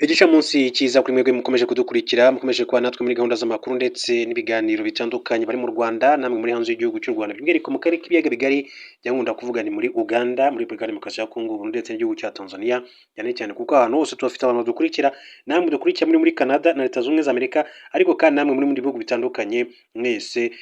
Igicamunsi cyiza kuri mwebwe mukomeje kudukurikira, mukomeje kuba natwe muri gahunda z'amakuru ndetse n'ibiganiro bitandukanye bari mu Rwanda namwe muri hanze y'igihugu cy'u Rwanda, by'umwihariko mu karere k'ibiyaga bigari nkunda kuvuga ni muri Uganda, muri Repubulika ya Demokarasi ya Kongo ndetse n'igihugu cya Tanzania, cyane cyane kuko ahantu hose tubafite abantu badukurikira, namwe dukurikira muri Canada na Leta Zunze Ubumwe za Amerika, ariko kandi namwe muri bihugu bitandukanye mwese,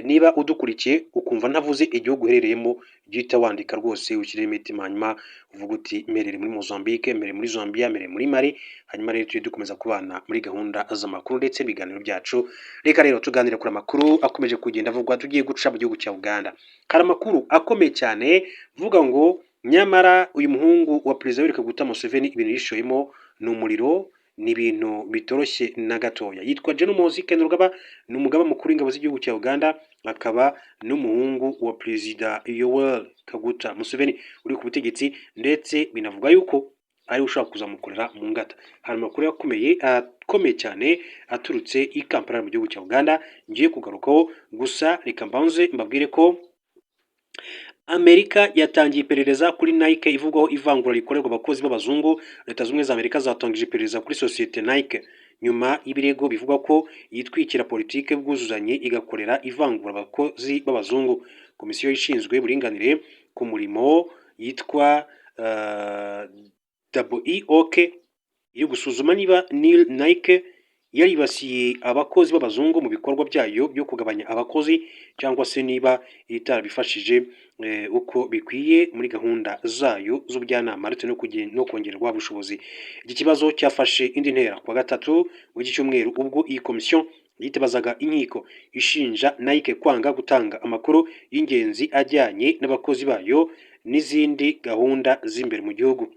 niba udukurikiye ukumva ntavuze igihugu uherereyemo, jya wandika rwose ushyire imitima, hanyuma uvuga uti mperere muri Mozambique, mperere muri Zambia, mperere muri Mali, hanyuma rero tujye dukomeza kubana muri gahunda z'amakuru ndetse n'ibiganiro byacu. Reka rero tuganire kuri amakuru akomeje kugenda avugwa, tugiye guca mu gihugu cya Uganda. Hari amakuru akomeye cyane vuga ngo nyamara uyu muhungu wa perezida Yoweri Kaguta Museveni ibintu yishoyemo ni umuriro, ni ibintu bitoroshye na gatoya. Yitwa Gen Muhoozi Kainerugaba, ni umugaba mukuru w'ingabo z'igihugu cya Uganda, akaba n'umuhungu wa perezida Yoweri Kaguta Museveni uri ku butegetsi, ndetse binavuga yuko ari ushaka kuzamukorera mu ngata. Hari amakuru akomeye cyane aturutse i Kampala mu gihugu cya Uganda ngiye kugarukaho, gusa reka mbanze mbabwire ko Amerika yatangiye iperereza kuri Nike ivugwaho ivangura rikorerwa abakozi b'abazungu. Leta Zunze Ubumwe za Amerika zatangije iperereza kuri sosiyete Nike nyuma y'ibirego bivugwa ko yitwikira politike bwuzuzanye igakorera ivangura abakozi b'abazungu. Komisiyo ishinzwe uburinganire ku murimo yitwa WEOK iri gusuzuma niba Nike yaribasiye abakozi b'abazungu mu bikorwa byayo byo kugabanya abakozi, cyangwa se niba itarabifashije uko bikwiye muri gahunda zayo z'ubujyanama ndetse no kongererwa ubushobozi. Iki kibazo cyafashe indi ntera kuwa gatatu w'iki cyumweru, ubwo iyi komisiyo yitabazaga inkiko ishinja Nike kwanga gutanga amakuru y'ingenzi ajyanye n'abakozi bayo n'izindi gahunda z'imbere mu gihugu.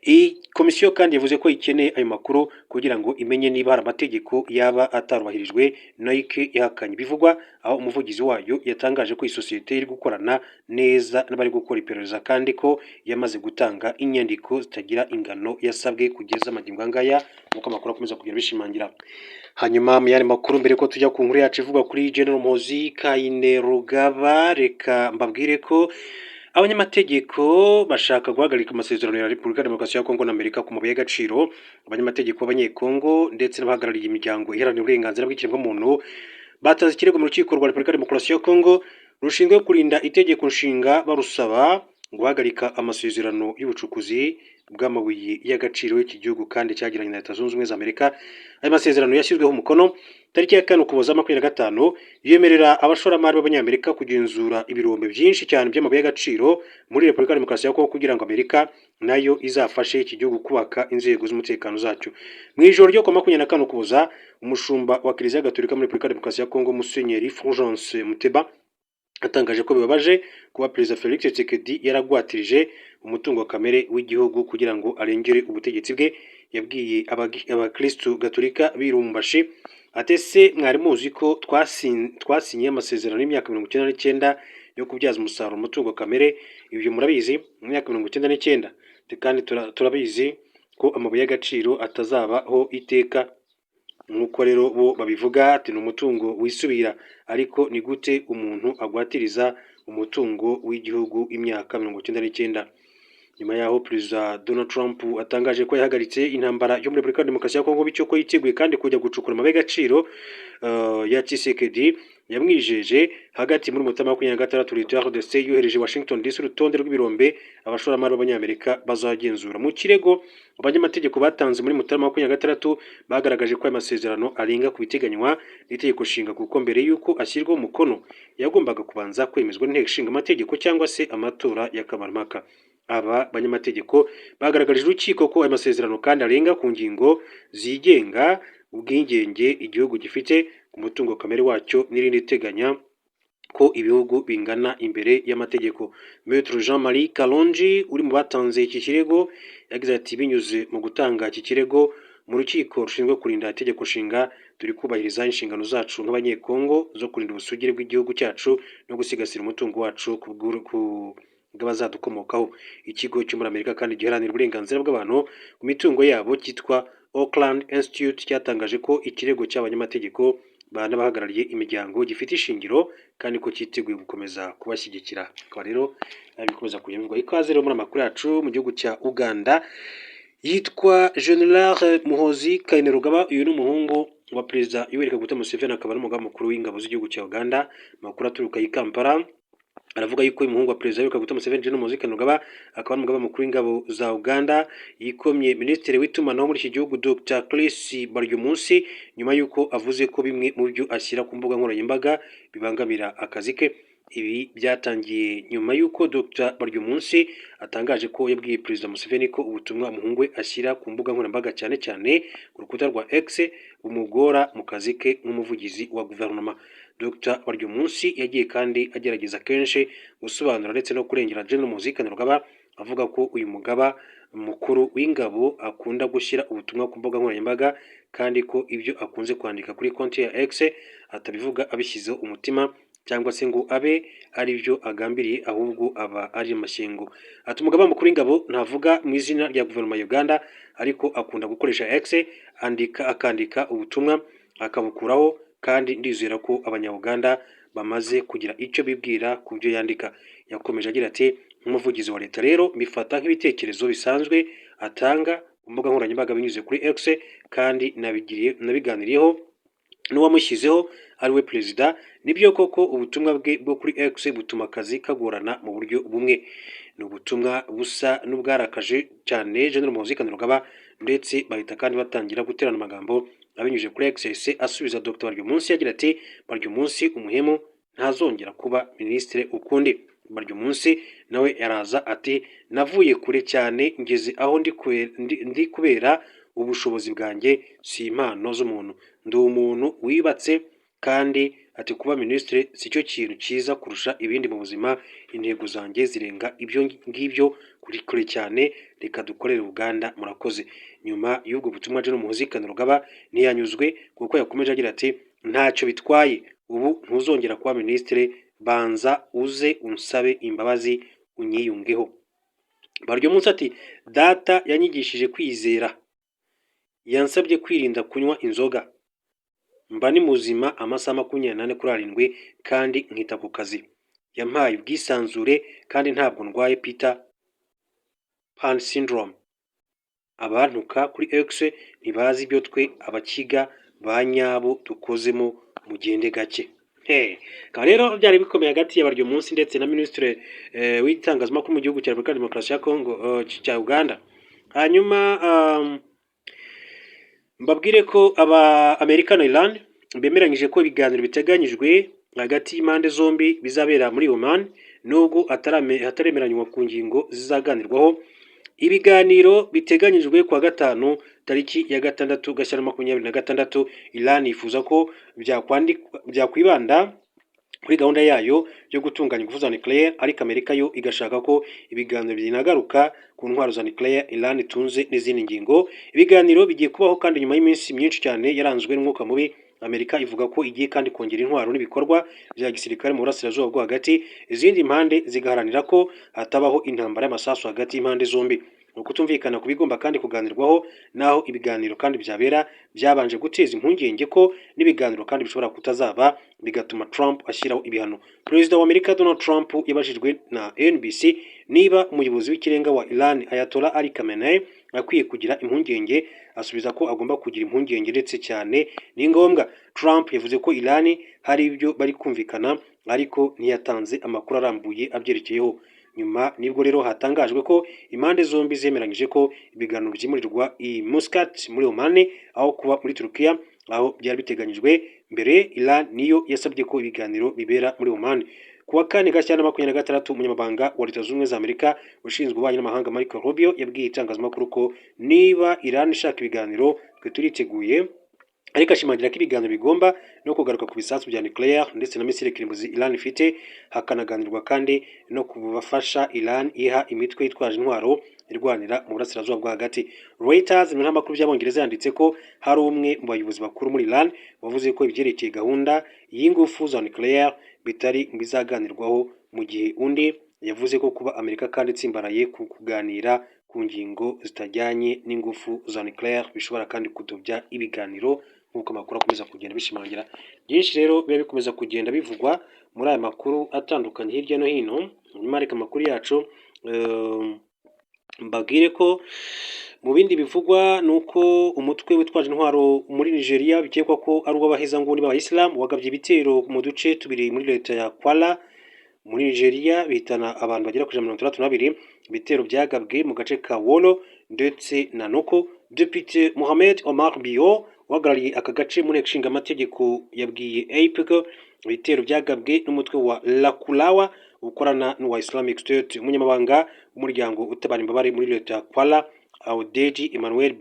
Iyi komisiyo kandi yavuze ko ikeneye ayo makuru kugira ngo imenye niba hari amategeko yaba atarubahirijwe. Nike yahakanye ibivugwa, aho umuvugizi wayo yatangaje ko isosiyete iri gukorana neza n'abari gukora iperereza, kandi ko yamaze gutanga inyandiko zitagira ingano yasabwe kugeza amagingo angaya, nk'uko amakuru akomeza kugenda bishimangira. Hanyuma mu yandi makuru, mbere ko tujya ku nkuru yacu ivuga kuri Gen Muhoozi Kainerugaba, reka mbabwire ko abanyamategeko bashaka guhagarika amasezerano ya Repubulika ya Demokarasi ya Kongo na Amerika ku mabuye y'agaciro. Abanyamategeko b'abanyekongo ndetse n'abahagarariye imiryango iharanira uburenganzira bw'ikiremwamuntu batanze ikirego mu rukiko rwa Repubulika ya Demokarasi ya Kongo rushinzwe kurinda itegeko nshinga, barusaba guhagarika amasezerano y'ubucukuzi bw'amabuye y'agaciro y'iki gihugu kandi cyagiranye na Leta Zunze Ubumwe za Amerika. Ayo masezerano yashyizweho umukono tariki ya 5 Ukuboza 2025, yemerera abashoramari b'abanyamerika kugenzura ibirombe byinshi cyane by'amabuye y'agaciro muri Repubulika ya Demokarasi ya Kongo kugira ngo Amerika nayo izafashe iki gihugu kubaka inzego z'umutekano zacyo. Mu ijoro ryo ku 25 Ukuboza, umushumba wa Kiliziya Gatolika muri Repubulika ya Demokarasi ya Kongo Musenyeri Fulgence Muteba atangaje ko bibabaje kuba Perezida Felix Tshisekedi yaragwatirije umutungo kamere w'igihugu kugira ngo arengere ubutegetsi bwe. Yabwiye abakristu Gatolika birumbashi atese mwari muzi ko twasinye amasezerano y'imyaka 99 yo kubyaza umusaruro umutungo kamere. Ibyo murabizi, mu myaka 99 kandi turabizi ko amabuye y'agaciro atazabaho iteka, nk'uko rero bo babivuga ati ni umutungo wisubira. Ariko ni gute umuntu agwatiriza umutungo w'igihugu imyaka 99? Nyuma yaho Perezida Donald Trump atangaje ko yahagaritse intambara yo muri Repubulika ya Demokarasi ya Kongo, bityo ko yiteguye kandi kujya gucukura amabuye y'agaciro ya Tshisekedi, yamwijeje hagati muri Mutarama 2026 Leta RDC yohereje Washington DC urutonde rw'ibirombe abashoramari b'abanyamerika bazagenzura. Mu kirego abanyamategeko batanze muri Mutarama 2026 bagaragaje ko aya masezerano arenga ku biteganywa n'itegeko nshinga, kuko mbere y'uko ashyirwaho umukono yagombaga kubanza kwemezwa n'inteko ishinga amategeko cyangwa se amatora y'akamaramaka. Aba banyamategeko bagaragarije urukiko ko aya masezerano kandi arenga ku ngingo zigenga ubwigenge igihugu gifite ku mutungo kamere wacyo n'irindi teganya ko ibihugu bingana imbere y'amategeko. Maître Jean-Marie Kalonji uri mu batanze iki kirego yagize ati binyuze mu gutanga iki kirego mu rukiko rushinzwe kurinda itegeko nshinga, turi kubahiriza inshingano zacu nk'abanyekongo zo kurinda ubusugire bw'igihugu cyacu no gusigasira umutungo wacu bw'abazadukomokaho. Ikigo cyo muri Amerika kandi giharanira uburenganzira bw'abantu ku mitungo yabo cyitwa Oakland Institute cyatangaje ko ikirego cy'abanyamategeko n'abahagarariye imiryango gifite ishingiro kandi ko cyiteguye gukomeza kubashyigikira. Akaba rero bikomeza kuyumvwa. Ikaze rero muri amakuru yacu mu gihugu cya Uganda. yitwa General Muhoozi Kainerugaba. Uyu ni umuhungu wa Perezida Yoweri Kaguta Museveni, akaba ari umugaba mukuru w'ingabo z'igihugu cya Uganda. Amakuru aturuka i Kampala aravuga yuko uyu muhungu wa Perezida Yoweri Kaguta Museveni, General Muhoozi Kainerugaba, akaba ari umugaba mukuru w'ingabo za Uganda, yikomye Minisitiri w'itumanaho muri iki gihugu Dr. Chris Baryomunsi, nyuma yuko avuze ko bimwe mu byo ashyira ku mbuga nkoranyambaga bibangamira akazi ke. Ibi byatangiye nyuma y'uko Dr. Baryomunsi atangaje ko yabwiye Perezida Museveni ko ubutumwa umuhungu we ashyira ku mbuga nkoranyambaga cyane cyane ku rukuta rwa X bumugora mu kazi ke nk'umuvugizi wa guverinoma. Dr. Baryomunsi yagiye kandi agerageza kenshi gusobanura ndetse no kurengera General Muhoozi Kainerugaba, avuga ko uyu mugaba mukuru w'ingabo akunda gushyira ubutumwa ku mbuga nkoranyambaga kandi ko ibyo akunze kwandika kuri konti ya X atabivuga abishyizeho umutima cyangwa se ngo abe ari byo agambiriye, ahubwo aba ari amashyengo. Ati umugaba mukuru w'ingabo ntavuga mu izina rya guverinoma ya Uganda, ariko akunda gukoresha X akandika ubutumwa akabukuraho, kandi ndizera ko abanya-Uganda bamaze kugira icyo bibwira ku byo yandika. Yakomeje agira ati nk'umuvugizi wa leta rero mbifata nk'ibitekerezo bisanzwe atanga ku mbuga nkoranyambaga binyuze kuri X, kandi nabiganiriyeho n'uwamushyizeho ari we perezida. Nibyo koko ubutumwa bwe bwo kuri X butuma akazi kagorana mu buryo bumwe. Ni ubutumwa busa n'ubwarakaje cyane General Muhoozi Kainerugaba, ndetse bahita kandi batangira guterana amagambo abinyujije kuri X. Asubiza Dr. Baryomunsi yagira ati Baryomunsi umuhemu ntazongera kuba minisitiri ukundi. Baryomunsi nawe yaraza ati navuye kure cyane, ngeze aho ndi kubera ubushobozi bwanjye, si impano z'umuntu. Ndi umuntu wibatse, kandi ati kuba minisitiri si cyo kintu cyiza kurusha ibindi mu buzima. Intego zanjye zirenga ibyo ngibyo kure cyane. Reka dukorere Uganda, murakoze. Nyuma y'ubwo butumwa General Muhoozi Kainerugaba ntiyanyuzwe, kuko yakomeje agira ati ntacyo bitwaye, ubu ntuzongera kuba minisitiri, banza uze unsabe imbabazi unyiyungeho. Baryomunsi ati data yanyigishije kwizera, yansabye kwirinda kunywa inzoga, mba ni muzima amasaha 24 kuri 7 kandi nkita ku kazi. Yampaye ubwisanzure kandi ntabwo ndwaye Peter Pan syndrome. Abantuka kuri X ntibazi ibyo twe abakiga ba nyabo dukozemo, mugende gake. Rero byari bikomeye hagati ya Baryomunsi ndetse na Minisitiri w'itangazamakuru mu gihugu cya Repubulika ya Demokarasi ya Kongo cya Uganda. Hanyuma mbabwire ko Amerika na Iran bemeranyije ko ibiganiro biteganyijwe hagati y'impande zombi bizabera muri Oman, nubwo hataremeranywa ku ngingo zizaganirwaho. Ibiganiro biteganyijwe kuwa gatanu tariki ya 6 Gashyantare 2026. Iran yifuza ko byakwibanda kuri gahunda yayo yo gutunganya ingufu za nucleaire, ariko Amerika yo igashaka ko ibiganiro binagaruka ku ntwaro za nucleaire Iran itunze n'izindi ngingo. Ibiganiro bigiye kubaho kandi nyuma y'iminsi myinshi cyane yaranzwe n'umwuka mubi. Amerika ivuga ko igiye kandi kongera intwaro n'ibikorwa bya gisirikare mu burasirazuba bwo hagati, izindi impande zigaharanira ko hatabaho intambara y'amasasu hagati y'impande zombi. Ukutumvikana ku bigomba kandi kuganirwaho, naho ibiganiro kandi byabera byabanje guteza impungenge ko n'ibiganiro kandi bishobora kutazaba, bigatuma Trump ashyiraho ibihano. Perezida wa Amerika Donald Trump yabajijwe na NBC niba umuyobozi w'ikirenga wa Iran Ayatollah Ali Khamenei akwiye kugira impungenge, asubiza ko agomba kugira impungenge ndetse cyane ni ngombwa. Trump yavuze ko Iran hari ibyo bari kumvikana, ariko ntiyatanze amakuru arambuye abyerekeyeho. Nyuma nibwo rero hatangajwe ko impande zombi zemeranyije ko ibiganiro byimurirwa i Muscat muri Oman aho kuba muri Turkiya aho byari biteganyijwe mbere. Iran niyo yasabye ko ibiganiro bibera muri Oman. Kuwa 4 Gashyantare 2026, umunyamabanga wa Leta Zunze Ubumwe za Amerika ushinzwe ububanyi n'amahanga Marco Rubio yabwiye itangazamakuru ko niba Iran ishaka ibiganiro twe turiteguye, ariko ashimangira ko ibiganiro bigomba no kugaruka ku bisasu bya nucleaire ndetse na misile kirimbuzi Iran ifite. Hakanaganirwa kandi no kubafasha Iran iha imitwe yitwaje intwaro irwanira mu burasirazuba bwo hagati. Reuters mu ntamakuru by'Abongereza yanditse ko hari umwe mu bayobozi bakuru muri Iran wavuze ko ibyerekeye gahunda y'ingufu za nucleaire bitari bizaganirwaho, mu gihe undi yavuze ko kuba Amerika kandi itsimbaraye ku kuganira ku ngingo zitajyanye n'ingufu za nucleaire bishobora kandi kudobya ibiganiro, nk'uko amakuru akomeza kugenda bishimangira. Byinshi rero biba bikomeza kugenda bivugwa muri aya makuru atandukanye hirya no hino. Nyuma reka amakuru yacu mbabwire ko Mu bindi bivugwa ni uko umutwe witwaje intwaro muri Nigeria bikekwa ko ari uw'abahezanguni b'abayisilamu wagabye ibitero mu duce tubiri muri leta ya Kwara muri Nigeria bihitana abantu bagera kuri 62. Ibitero byagabwe mu gace ka Wolo ndetse na Noko. Depite Mohamed Omar Bio uhagarariye aka gace mu nteko ishinga amategeko yabwiye AP ko ibitero byagabwe n'umutwe wa Lakurawa ukorana n'uwa Islamic State. Umunyamabanga w'umuryango utabara imbabare muri leta ya Kwara Audeji Emmanuel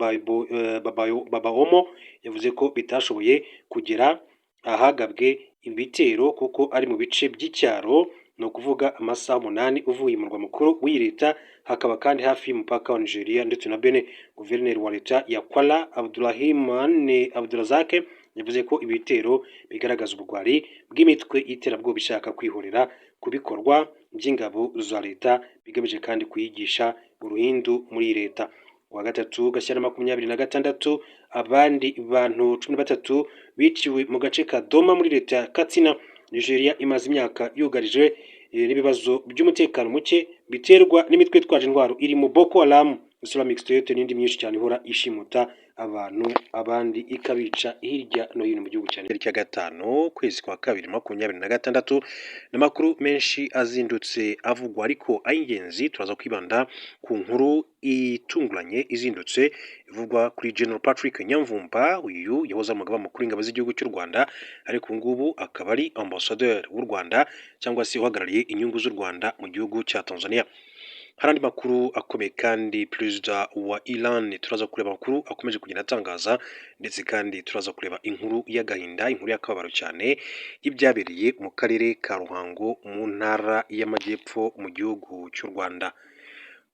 Babaomo yavuze ko bitashoboye kugera ahagabwe ibitero kuko ari mu bice by'icyaro, no kuvuga amasaha 8 uvuye mu murwa mukuru w'iyi leta, hakaba kandi hafi y'umupaka wa Nigeria ndetse na Benin. Guverineri wa leta ya Kwara Abdulrahman Abdulrazak yavuze ko ibitero bigaragaza ubugwari bw'imitwe y'iterabwoba ishaka kwihorera ku bikorwa by'ingabo za leta bigamije kandi kuyigisha uruhindu muri leta. Wa gatatu Gashyantare 2026 abandi bantu 13 biciwe mu gace ka Doma muri leta ya Katsina. Nigeria imaze imyaka yugarije n'ibibazo by'umutekano muke biterwa n'imitwe itwaje intwaro irimo Boko Haram, Islamic State n'indi myinshi cyane ihora ishimuta abantu abandi ikabica hirya no hino mu gihugu cyane. Tariki ya 5 kwezi kwa 2026 n'amakuru menshi azindutse avugwa, ariko ay'ingenzi turaza kwibanda ku nkuru itunguranye izindutse ivugwa kuri General Patrick Nyamvumba. Uyu yahoze umugaba mukuru w'ingabo z'igihugu cy'u Rwanda, ariko ngubu akaba ari ambassadeur w'u Rwanda cyangwa se uhagarariye inyungu z'u Rwanda mu gihugu cya Tanzania. Hari andi makuru akomeye kandi perezida wa Iran, turaza kureba amakuru akomeje kugenda atangaza, ndetse kandi turaza kureba inkuru y'agahinda, inkuru y'akababaro cyane y'ibyabereye mu karere ka Ruhango mu ntara y'amajyepfo mu gihugu cy'u Rwanda.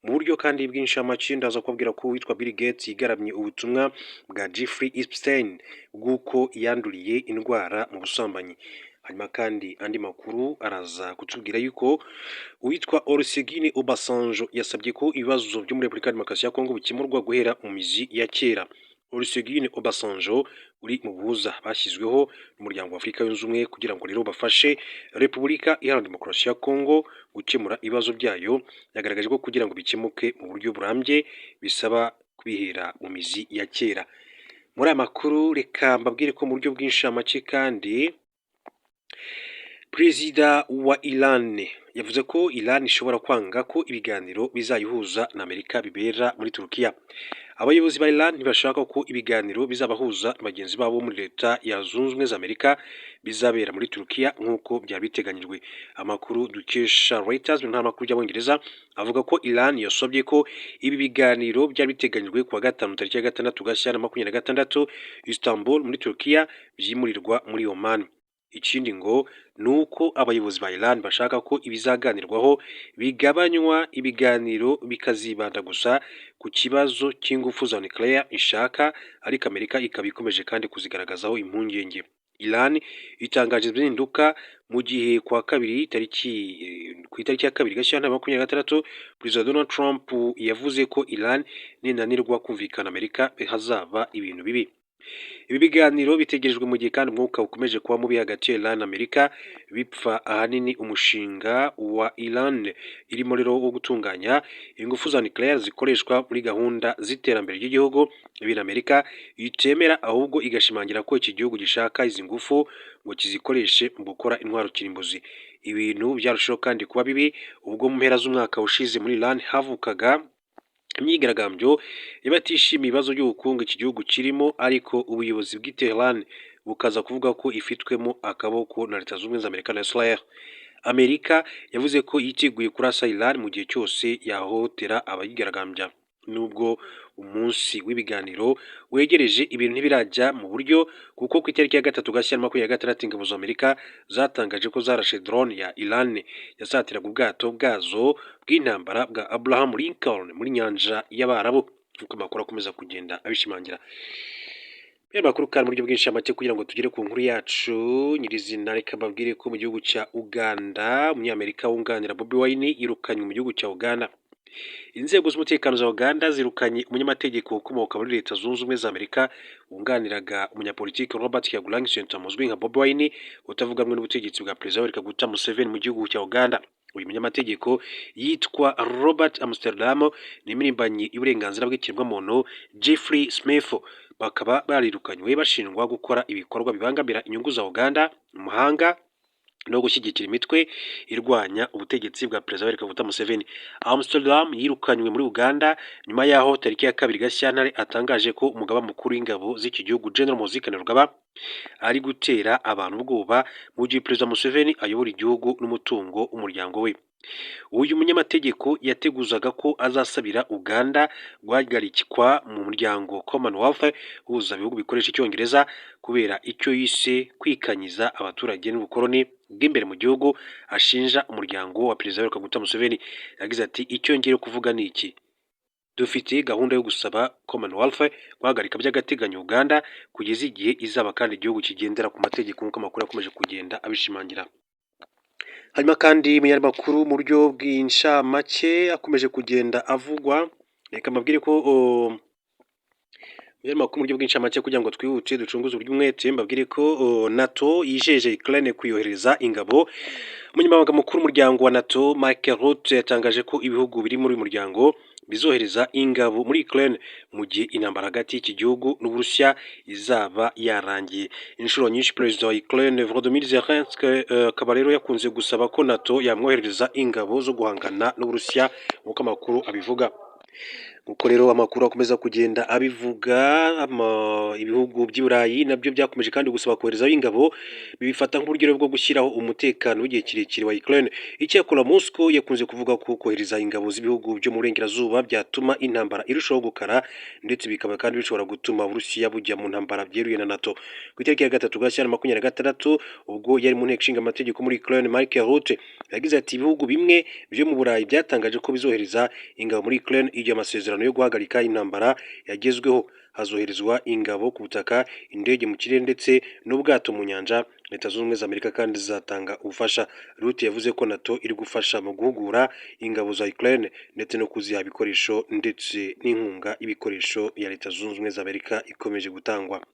Mu buryo kandi bw'inshamake ndaza kubabwira ko witwa Bill Gates yigaramye ubutumwa bwa Jeffrey Epstein bw'uko yanduriye indwara mu busambanyi. Hanyuma kandi andi makuru araza kutubwira yuko uwitwa Olusegun Obasanjo yasabye ko ibibazo byo muri Repubulika ya Demokarasi ya Kongo bikemurwa guhera mu mizi ya kera. Olusegun Obasanjo uri mu buhuza bashyizweho n'umuryango wa Afurika yunze ubumwe kugira ngo rero bafashe Repubulika Iharanira Demokarasi ya Kongo gukemura ibibazo byayo. Yagaragaje ko kugira ngo bikemuke mu buryo burambye bisaba kubihera mu mizi ya kera. Muri aya makuru reka mbabwire ko mu buryo bw'inshamake kandi Perezida wa Iran yavuze ko Iran ishobora kwanga ko ibiganiro bizayihuza na Amerika bibera muri Turukiya. Abayobozi ba Iran ntibashaka ko ibiganiro bizabahuza na bagenzi babo muri leta ya Zunze Ubumwe za Amerika bizabera muri Turukiya nk'uko byari biteganyijwe. Amakuru dukesha Reuters mu ntamakuru y'Abongereza avuga ko Iran yasobye ko ibi biganiro byari biteganyijwe kuwa 5 tariki ya 6 Gashyantare 2026 Istanbul muri Turukiya byimurirwa muri Oman. Ikindi ngo nuko abayobozi ba Iran bashaka ko ibizaganirwaho bigabanywa, ibiganiro bikazibanda gusa ku kibazo cy'ingufu za nuclear ishaka, ariko Amerika ikaba ikomeje kandi kuzigaragazaho impungenge. Iran itangaje impinduka mu gihe ku itariki ya 2 Gashyantare 2026 Perezida Donald Trump yavuze ko Iran ninanirwa kumvikana Amerika hazaba ibintu bibi. Ibi biganiro bitegerejwe mu gihe kandi umwuka ukomeje kuba mubi hagati ya Iran na Amerika, bipfa ahanini umushinga wa Iran irimo rero wo gutunganya ingufu za nuclear zikoreshwa muri gahunda z'iterambere ry'igihugu. Ibi Amerika itemera, ahubwo igashimangira ko iki gihugu gishaka izi ngufu ngo kizikoreshe mu gukora intwaro kirimbuzi. Ibintu byarushaho kandi kuba bibi ubwo mu mpera z'umwaka ushize muri Iran havukaga imyigaragambyo y'abatishimiye ibibazo by'ubukungu iki gihugu kirimo, ariko ubuyobozi bw'i Tehran bukaza kuvuga ko ifitwemo akaboko na Leta Zunze Ubumwe za Amerika na Israel. Amerika yavuze ko yiteguye kurasa Iran mu gihe cyose yahohotera abayigaragambya. Nubwo umunsi w'ibiganiro wegereje, ibintu ntibirajya mu buryo, kuko ku itariki ya 3 Gashyantare 2026 ingabo za Amerika zatangaje ko zarashe drone ya Iran yasatiraga ubwato bwazo bw'intambara bwa Abraham Lincoln muri nyanja y'Abarabu, nk'uko amakuru akomeza kugenda abishimangira. Makuru kandi mu buryo bw'inshamake kugira ngo tugere ku nkuru yacu nyirizina, reka mbabwire ko mu gihugu cya Uganda umunyamerika wunganira Bobi Wine yirukanywe mu gihugu cya Uganda. Inzego z'umutekano za Uganda zirukanye umunyamategeko ukomoka muri Leta Zunze Ubumwe za Amerika wunganiraga umunyapolitiki Robert Kyagulanyi Ssentamu uzwi nka Bobi Wine utavuga rumwe n'ubutegetsi bwa Perezida Yoweri Kaguta Museveni mu gihugu cya Uganda. uyu munyamategeko yitwa Robert Amsterdam n'impirimbanyi y'uburenganzira bw'ikiremwamuntu Jeffrey Smith bakaba barirukanywe bashinjwa gukora ibikorwa bibangamira inyungu za Uganda mu mahanga no gushyigikira imitwe irwanya ubutegetsi bwa Perezida Yoweri Kaguta Museveni. Amsterdam yirukanywe muri Uganda nyuma yaho tariki ya 2 Gashyantare atangaje ko umugaba mukuru w'ingabo z'iki gihugu General Muhoozi Kainerugaba ari gutera abantu ubwoba mu gihe Perezida Museveni ayobora igihugu n'umutungo umuryango we. Uyu munyamategeko yateguzaga ko azasabira Uganda guhagarikwa mu muryango Commonwealth uhuza ibihugu bikoresha icyongereza kubera icyo yise kwikanyiza abaturage n'ubukoloni bw'imbere mu gihugu. Ashinja umuryango wa Perezida Yoweri Kaguta Museveni. Yagize ati icyo ngiye kuvuga ni iki: dufite gahunda yo gusaba Commonwealth guhagarika by'agateganyo Uganda kugeza igihe izaba kandi igihugu kigendera ku mategeko nk'uko amakuru yakomeje kugenda abishimangira. Hanyuma kandi mu makuru mu buryo bw'inshamake akomeje kugenda avugwa, reka mbabwire ko makuru mu buryo bw'inshamake kugira ngo twihute ducunguze uburyo umwete, mbabwire ko NATO yijeje Ukraine kuyohereza ingabo. Umunyamabanga mukuru w'umuryango wa NATO Mark Rutte yatangaje ko ibihugu biri muri uyu muryango bizohereza ingabo muri Ukraine mu gihe intambara hagati y'iki gihugu n'Uburusiya izaba yarangiye. Inshuro nyinshi Perezida wa Ukraine Volodymyr Zelensky akaba rero yakunze gusaba ko NATO yamwoherereza ingabo zo guhangana n'Uburusiya nk'uko amakuru abivuga. Uko rero amakuru akomeza kugenda abivuga, ibihugu by'i Burayi nabyo byakomeje kandi gusaba koherezaho ingabo, bibifata nk'uburyo bwo gushyiraho umutekano w'igihe kirekire wa Ukraine. Icyakora Moscow yakunze kuvuga ko kohereza ingabo z'ibihugu byo mu burengerazuba byatuma intambara irushaho gukara, ndetse bikaba kandi bishobora gutuma Uburusiya bujya mu ntambara byeruye na NATO. Ku itariki ya 3 Gashyantare 2026 ubwo yari mu nteko ishinga amategeko muri Ukraine, Mark Rutte yagize ati ibihugu bimwe byo mu Burayi byatangaje ko bizohereza ingabo muri Ukraine igihe amasezerano yo guhagarika intambara yagezweho. Hazoherezwa ingabo ku butaka, indege mu kirere ndetse n'ubwato mu nyanja. Leta zunze ubumwe za Amerika kandi zizatanga ubufasha. Rutte yavuze ko NATO iri gufasha mu guhugura ingabo za Ukraine ndetse no kuziha ibikoresho ndetse n'inkunga y'ibikoresho ya Leta zunze ubumwe za Amerika ikomeje gutangwa.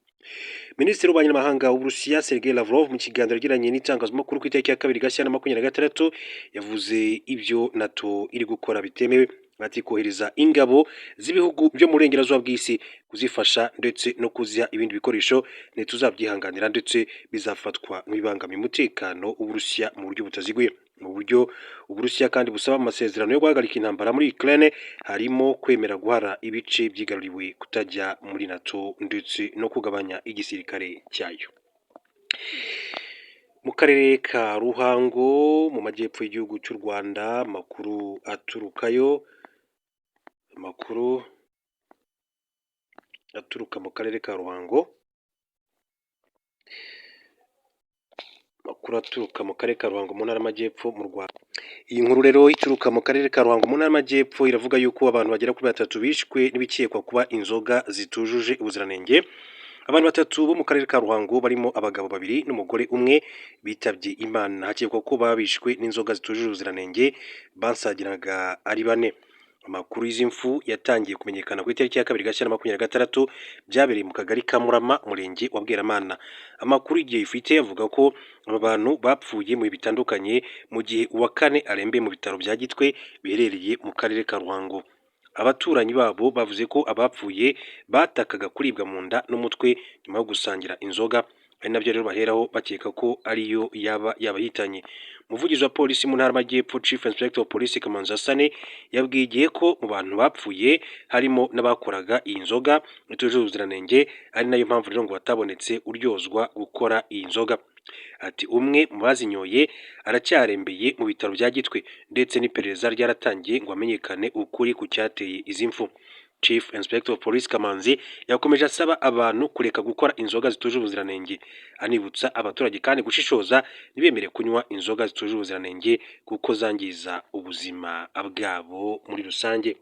Minisitiri w'ububanyi n'amahanga w'Uburusiya Sergei Lavrov mu kiganiro yagiranye n'itangazamakuru ku itariki ya 2 Gashyantare 2026 yavuze ibyo NATO iri gukora bitemewe. Ati kohereza ingabo z'ibihugu byo mu burengerazuba bw'isi kuzifasha ndetse no kuziha ibindi bikoresho ntituzabyihanganira ndetse bizafatwa nk'ibibangamiye umutekano w'Uburusiya mu buryo butaziguye. Mu buryo Uburusiya kandi busaba amasezerano yo guhagarika intambara muri Ukraine harimo kwemera guhara ibice byigaruriwe, kutajya muri NATO ndetse no kugabanya igisirikare cyayo. Mu karere ka Ruhango mu majyepfo y'igihugu cy'u Rwanda, makuru aturukayo, amakuru aturuka mu karere ka Ruhango, makuru aturuka mu karere ka Ruhango mu ntara y'amajyepfo mu Rwanda. Iyi nkuru rero ituruka mu karere ka Ruhango mu ntara y'amajyepfo iravuga yuko abantu bagera kuri 3 bishwe n'ibikekwa kuba inzoga zitujuje ubuziranenge. Abantu 3 bo mu karere ka Ruhango barimo abagabo 2 n'umugore umwe bitabye Imana. Hakekwa ko babishwe n'inzoga zitujuje ubuziranenge bansagiraga ari 4. Amakuru y'izimfu yatangiye kumenyekana ku itariki ya 2 Gashyantare 2026 byabereye mu kagari ka Murama, murenge wa Bweramana. Amakuru igihe ifite avuga ko aba bantu bapfuye mu bitandukanye mu gihe uwa 4 arembeye mu bitaro bya Gitwe biherereye mu karere ka Ruhango. Abaturanyi babo bavuze ko abapfuye batakaga kuribwa mu nda n'umutwe nyuma yo gusangira inzoga, ari nabyo rero baheraho bakeka ko ariyo yabahitanye. Umuvugizi wa polisi mu ntara y'amajyepfo Chief Inspector of Police Kamanzi Hassan yabwiye ko mu bantu bapfuye harimo n'abakoraga iyi nzoga itujuje ubuziranenge, ari nayo mpamvu rero ngo batabonetse uryozwa gukora iyi nzoga. Ati umwe mu bazinyoye aracyarembeye mu bitaro bya Gitwe ndetse n'iperereza ryaratangiye ngo amenyekane ukuri ku cyateye izi mfu. Chief Inspector of Police Kamanzi yakomeje asaba abantu kureka gukora inzoga zituje ubuziranenge, anibutsa abaturage kandi gushishoza ntibemere kunywa inzoga zituje ubuziranenge kuko zangiza ubuzima bwabo muri rusange.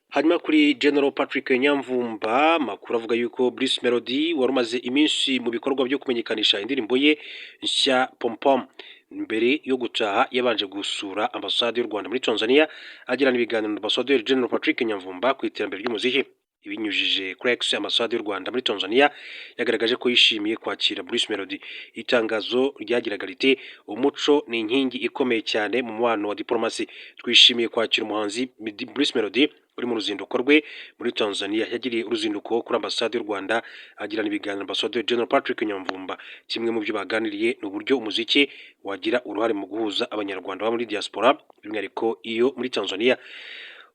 Hanyuma kuri General Patrick Nyamvumba, makuru avuga yuko Bruce Melody wari umaze iminsi mu bikorwa byo kumenyekanisha indirimbo ye nshya Pom Pom, mbere yo gutaha yabanje gusura ambasade y'u Rwanda muri Tanzania agirana ibiganiro na Ambassadeur General Patrick Nyamvumba ku iterambere ry'umuziki. ibinyujije kuri X, ambasade y'u Rwanda muri Tanzania yagaragaje ko yishimiye kwakira Bruce Melody. Itangazo ryagiraga riti umuco ni inkingi ikomeye cyane mu mubano wa diplomasi. Twishimiye kwakira umuhanzi Bruce Melody uri mu ruzinduko rwe muri Tanzania. Yagiriye uruzinduko kuri ambasade y'u Rwanda agirana ibiganiro Ambassadeur General Patrick Nyamvumba. Kimwe mu byo baganiriye ni uburyo umuziki wagira uruhare mu guhuza abanyarwanda baba muri diaspora by'umwihariko iyo muri Tanzania.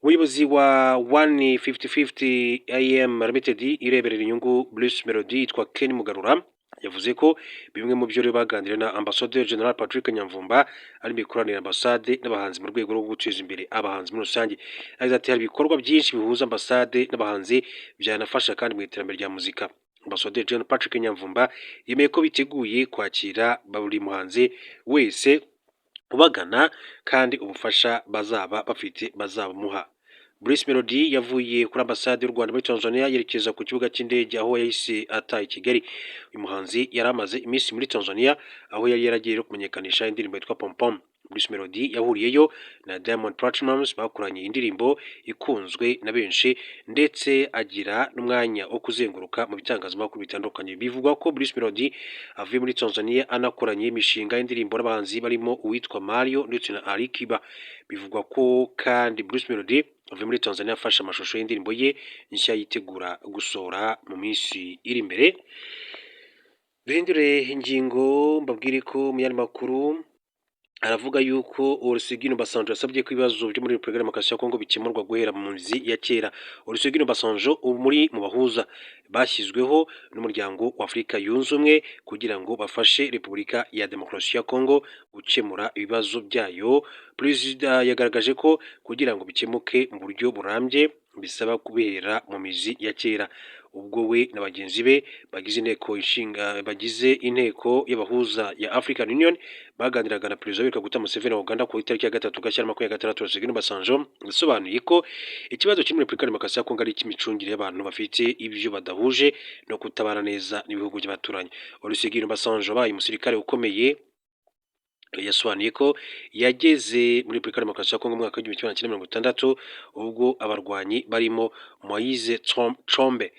Umuyobozi wa 15050 AM Limited ireberera inyungu Bruce Melody yitwa Ken Mugarura yavuze ko bimwe mu byo baganiriye na Ambassadeur General Patrick Nyamvumba ari imikoranire ambasade n'abahanzi mu rwego rwo guteza imbere abahanzi muri rusange. Yagize ati hari ibikorwa byinshi bihuza ambasade n'abahanzi byanafasha kandi mu iterambere rya muzika. Ambassadeur General Patrick Nyamvumba yemeye ko biteguye kwakira buri muhanzi wese ubagana kandi ubufasha bazaba bafite bazabamuha. Bruce Melody yavuye kuri ambasade y'u Rwanda muri Tanzania yerekeza ku kibuga cy'indege aho yahise ataha i Kigali. Uyu muhanzi yari amaze iminsi muri Tanzania aho yari yaragiye kumenyekanisha indirimbo yitwa Pom Pom. Bruce Melody yahuriyeyo na Diamond Platnumz bakoranye indirimbo ikunzwe na benshi ndetse agira n'umwanya wo kuzenguruka mu bitangazamakuru bitandukanye. Bivugwa ko Bruce Melody avuye muri Tanzania anakoranye imishinga y'indirimbo n'abahanzi barimo uwitwa Mario ndetse na Ali Kiba. Bivugwa ko kandi Bruce Melody avuye muri Tanzania afashe amashusho y'indirimbo ye nshya yitegura gusohora mu minsi iri imbere. Duhindure ingingo mbabwire ko mu yandi makuru aravuga yuko Olusegun Obasanjo yasabye ko ibibazo byo muri Repubulika Demokarasi ya Kongo bikemurwa guhera mu mizi ya kera. Olusegun Obasanjo muri mu bahuza bashyizweho n'umuryango wa Afurika yunze ubumwe kugira ngo bafashe Repubulika ya Demokarasi ya Kongo gukemura ibibazo byayo. Perezida yagaragaje ko kugira ngo bikemuke mu buryo burambye bisaba kubera mu mizi ya kera. Ubwo we na bagenzi be bagize inteko y'abahuza ya African Union baganiraga na Perezida Yoweri Kaguta Museveni wa Uganda ku itariki ya 3 Gashyantare 2026. Olusegun Obasanjo yasobanuye ko ikibazo kiri muri Repubulika Demokarasi ya Kongo ari icy'imicungire y'abantu bafite ibyo badahuje no kutabana neza n'ibihugu by'abaturanyi. Olusegun Obasanjo abaye umusirikare ukomeye yasobanuye ko yageze muri Repubulika Demokarasi ya Kongo mu mwaka w'1960 ubwo abarwanyi barimo Moise Chombe